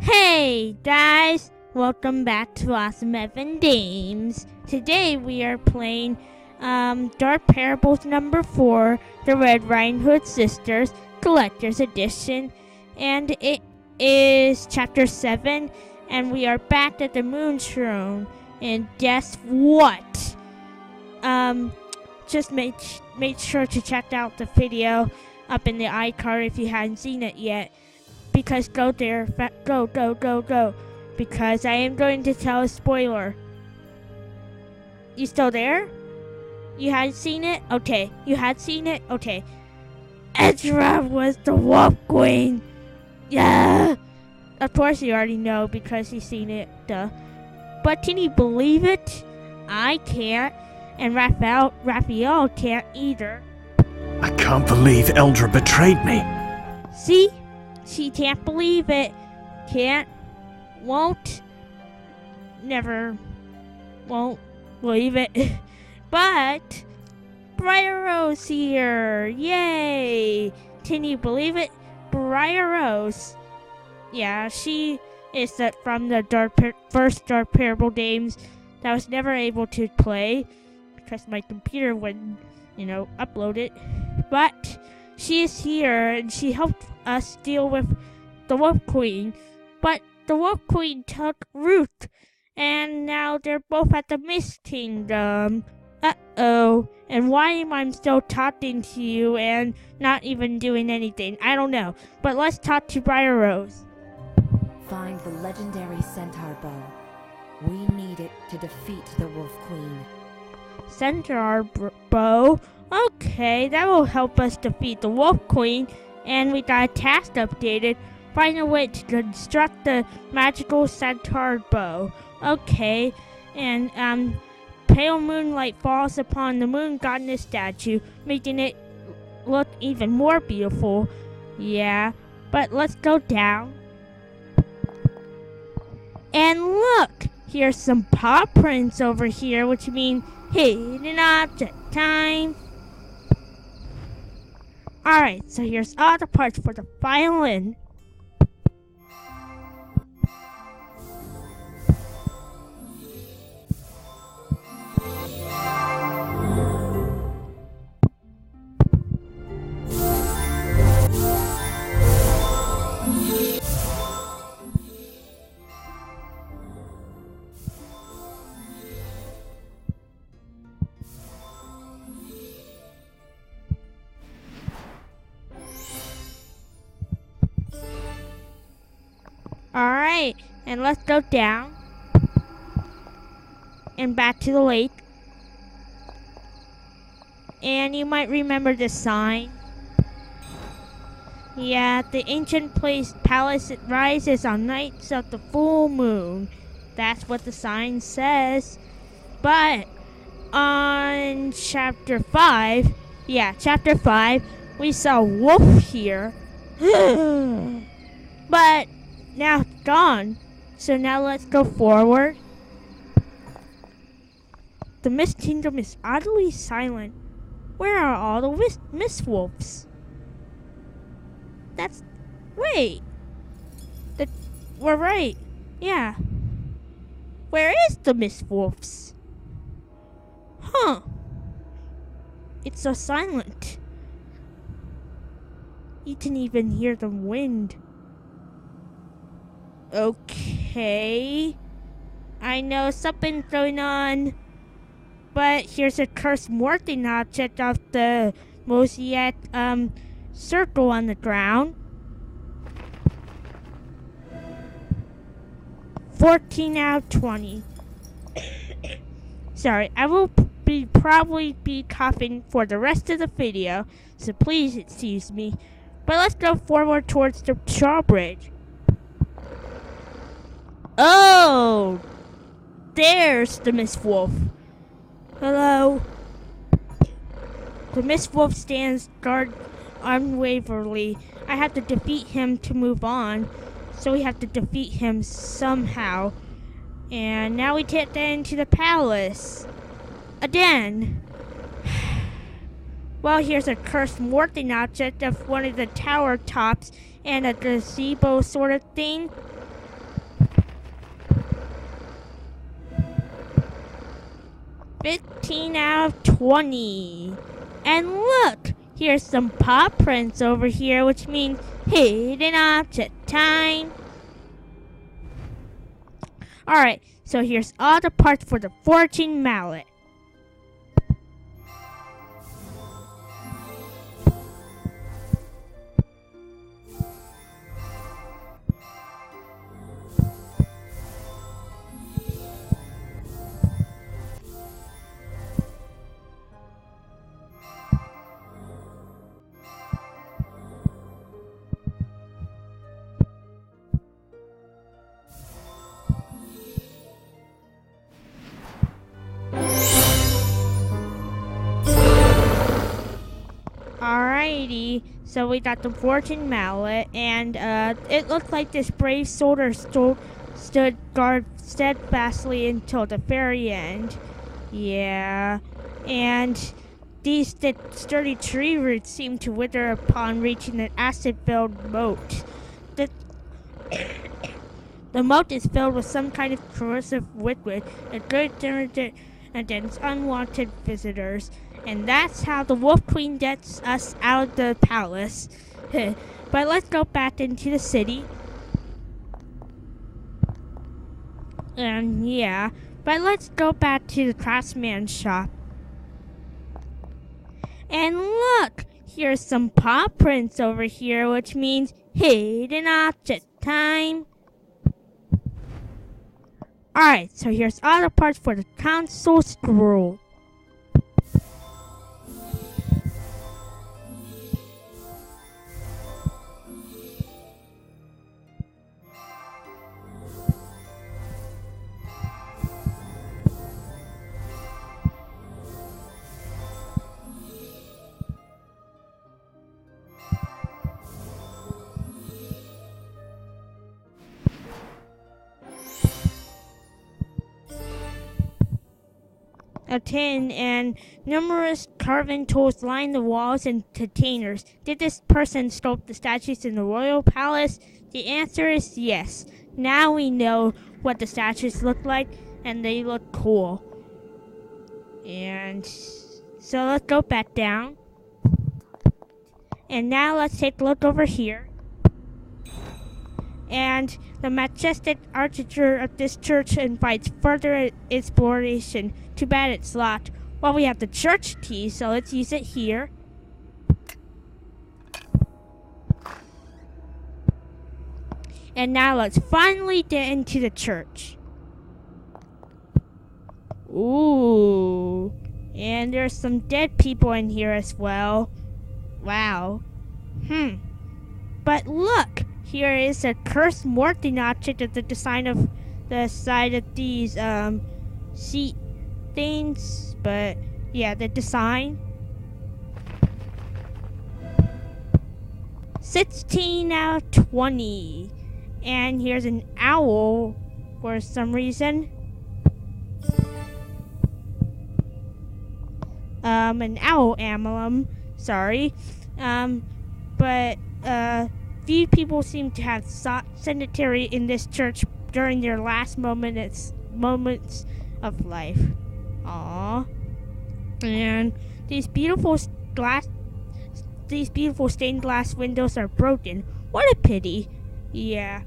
Hey guys, welcome back to Awesome Evan Games. Today we are playing Dark Parables number 4, the Red Riding Hood Sisters Collector's Edition, and it is chapter 7, and we are back at the Moon Throne. And guess what? Just make sure to check out the video up in the iCard if you hadn't seen it yet. Because go there, go. Because I am going to tell a spoiler. You still there? You had seen it? Okay. You had seen it? Okay. Ezra was the Wolf Queen. Yeah. Of course you already know because you've seen it. Duh. But can you believe it? I can't. And Raphael can't either. I can't believe Eldra betrayed me. See? She can't believe it. Can't. Won't. Never. Won't believe it. But Briar Rose here. Yay. Can you believe it? Briar Rose. Yeah, she is from the first Dark Parable games that I was never able to play because my computer wouldn't, upload it. But she is here and she helped us deal with the Wolf Queen. But the Wolf Queen took Ruth, and now they're both at the Mist Kingdom. Uh-oh. And why am I still talking to you and not even doing anything? I don't know. But let's talk to Briar Rose. Find the legendary centaur bow. We need it to defeat the Wolf Queen. Centaur bow? Okay, that will help us defeat the Wolf Queen. And we got a task updated. Find a way to construct the magical centaur bow. Okay, and pale moonlight falls upon the moon goddess statue, making it look even more beautiful. Yeah, but let's go down. And look, here's some paw prints over here, which means hidden object time. Alright, so here's all the parts for the violin. Alright, and let's go down and back to the lake. And you might remember this sign. Yeah, the ancient palace it rises on nights of the full moon. That's what the sign says. But on chapter 5, we saw a wolf here. But now it's gone. So now let's go forward. The Mist Kingdom is oddly silent. Where are all the Mist Wolves? We're right. Yeah. Where is the Mist Wolves? Huh. It's so silent. You can even hear the wind. Okay. I know something's going on. But here's a cursed morphing object of the mosaic circle on the ground. 14 out of 20. Sorry, I will probably be coughing for the rest of the video, so please excuse me. But let's go forward towards the drawbridge. Oh! There's the Mist Wolf. Hello. The Mist Wolf stands guard unwaveringly. I have to defeat him to move on. So we have to defeat him somehow. And now we get into the palace. Again. Well, here's a cursed morphing object of one of the tower tops and a gazebo sort of thing. 15 out of 20. And look, here's some paw prints over here, which means hidden object time. Alright, so here's all the parts for the fortune mallet. Alrighty, so we got the fortune mallet, and it looked like this brave soldier stood guard steadfastly until the very end. Yeah, and these sturdy tree roots seem to wither upon reaching an acid-filled moat. The moat is filled with some kind of corrosive liquid, a good against unwanted visitors. And that's how the Wolf Queen gets us out of the palace. But let's go back into the city. And yeah, but let's go back to the craftsman's shop. And look, here's some paw prints over here, which means hidden object time. Alright, so here's all the parts for the council scroll. A tin and numerous carving tools line the walls and containers. Did this person sculpt the statues in the royal palace? The answer is yes. Now we know what the statues look like, and they look cool. And so let's go back down. And now let's take a look over here. And the majestic architecture of this church invites further exploration. Too bad it's locked. Well, we have the church key, so let's use it here. And now let's finally get into the church. Ooh. And there's some dead people in here as well. Wow. But look! Here is a cursed morphing object at the design of the side of these seat things, but yeah, the design. 16 out of 20. And here's an owl for some reason. An owl emblem, sorry. But few people seem to have sought cemetery in this church during their last moments of life. Aww. And these beautiful stained glass windows are broken. What a pity. Yeah.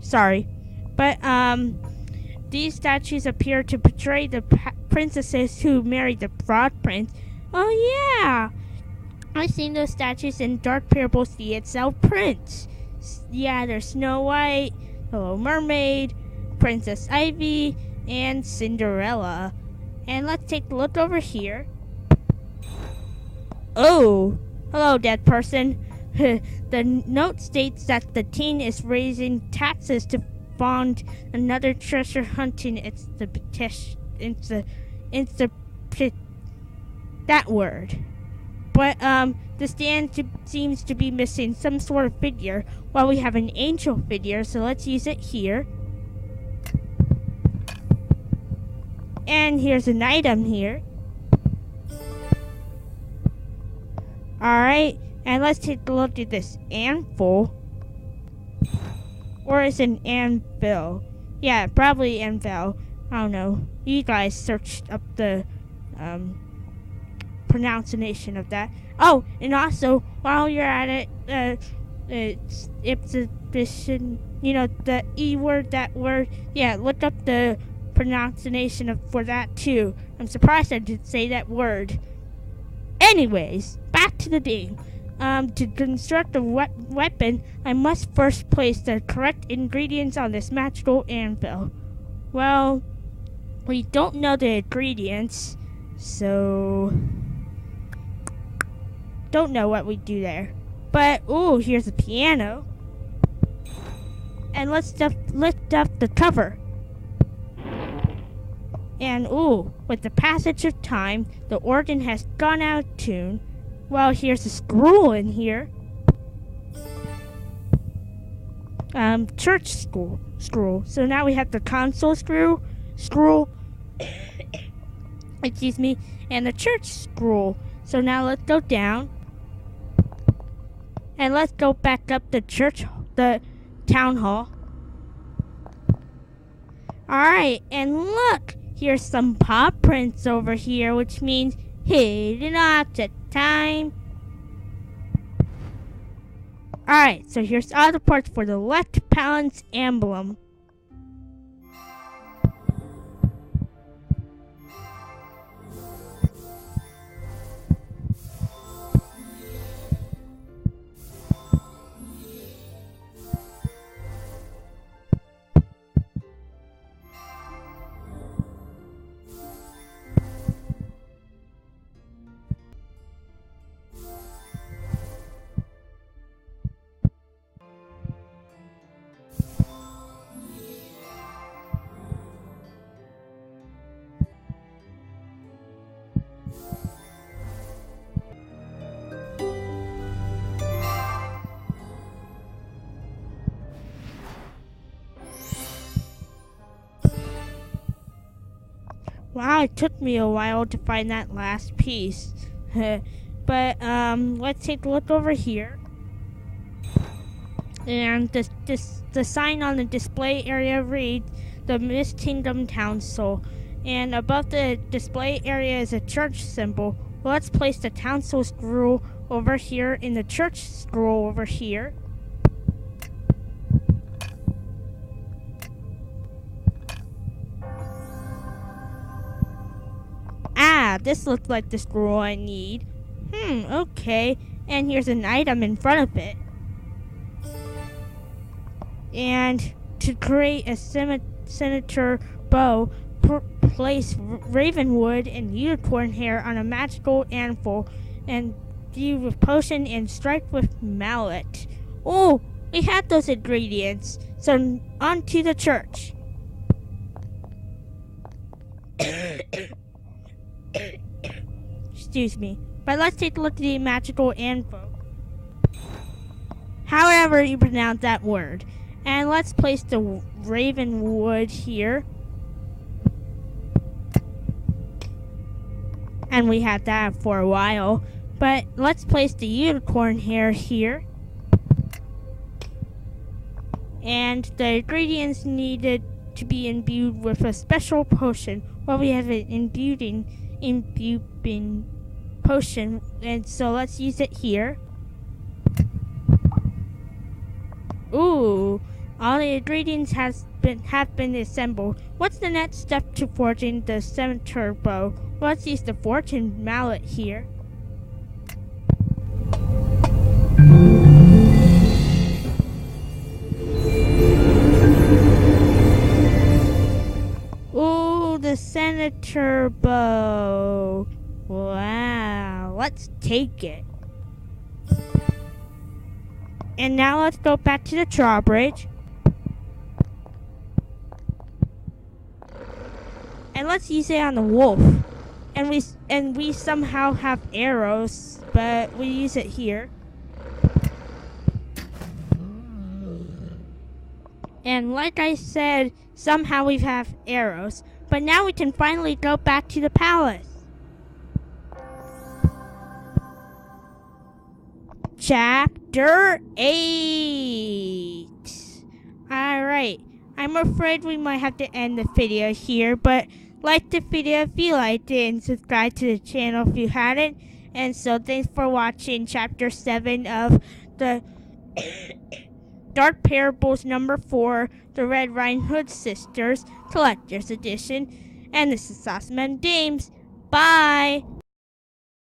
Sorry. But these statues appear to portray the princesses who married the fraud prince. Oh yeah. I've seen those statues in Dark Parables the itself prince. Yeah, there's Snow White, Little Mermaid, Princess Ivy, and Cinderella. And let's take a look over here. Oh, hello, dead person. The note states that the teen is raising taxes to fund another treasure hunting. That word. But the stand seems to be missing some sort of figure. Well, we have an angel figure, so let's use it here. And here's an item here. Alright, and let's take a look at this anvil. Or is it an anvil? Yeah, probably Anvil. I don't know. You guys searched up the pronunciation of that. Oh, and also while you're at it, it's exhibition. You know the E word, that word. Yeah, look up the pronunciation for that too. I'm surprised I did say that word. Anyways, back to the game. To construct a weapon, I must first place the correct ingredients on this magical anvil. Well, we don't know the ingredients, so don't know what we do there. But, ooh, here's a piano. And let's lift up the cover. And, ooh, with the passage of time, the organ has gone out of tune. Well, here's a scroll in here. Church scroll. So now we have the console scroll, excuse me, and the church scroll. So now let's go down. And let's go back up the town hall. Alright, and look! Here's some paw prints over here, which means hidden object time. Alright, so here's all the parts for the left palin's emblem. Wow, it took me a while to find that last piece. But let's take a look over here. And the sign on the display area reads the Mist Kingdom Council. And above the display area is a church symbol. Well, let's place the council scroll over here and the church scroll over here. This looks like the scroll I need. Okay. And here's an item in front of it. And to create a signature bow, place ravenwood and unicorn hair on a magical anvil and do with potion and strike with mallet. Oh, we have those ingredients. So on to the church. Excuse me. But let's take a look at the magical anvil. However you pronounce that word. And let's place the ravenwood here. And we had that for a while. But let's place the unicorn hair here. And the ingredients needed to be imbued with a special potion. Well, we have an imbuing potion, and so let's use it here. Ooh, all the ingredients have been assembled. What's the next step to forging the scimitar bow? Well, let's use the fortune mallet here. Ooh, the scimitar bow. Wow, let's take it. And now let's go back to the drawbridge. And let's use it on the wolf. And we somehow have arrows, but we use it here. And like I said, somehow we have arrows. But now we can finally go back to the palace. Chapter 8. Alright. I'm afraid we might have to end the video here, but like the video if you liked it and subscribe to the channel if you hadn't. And so thanks for watching chapter 7 of the Dark Parables number 4, The Red Riding Hood Sisters Collector's Edition. And this is Awesome Games. Bye!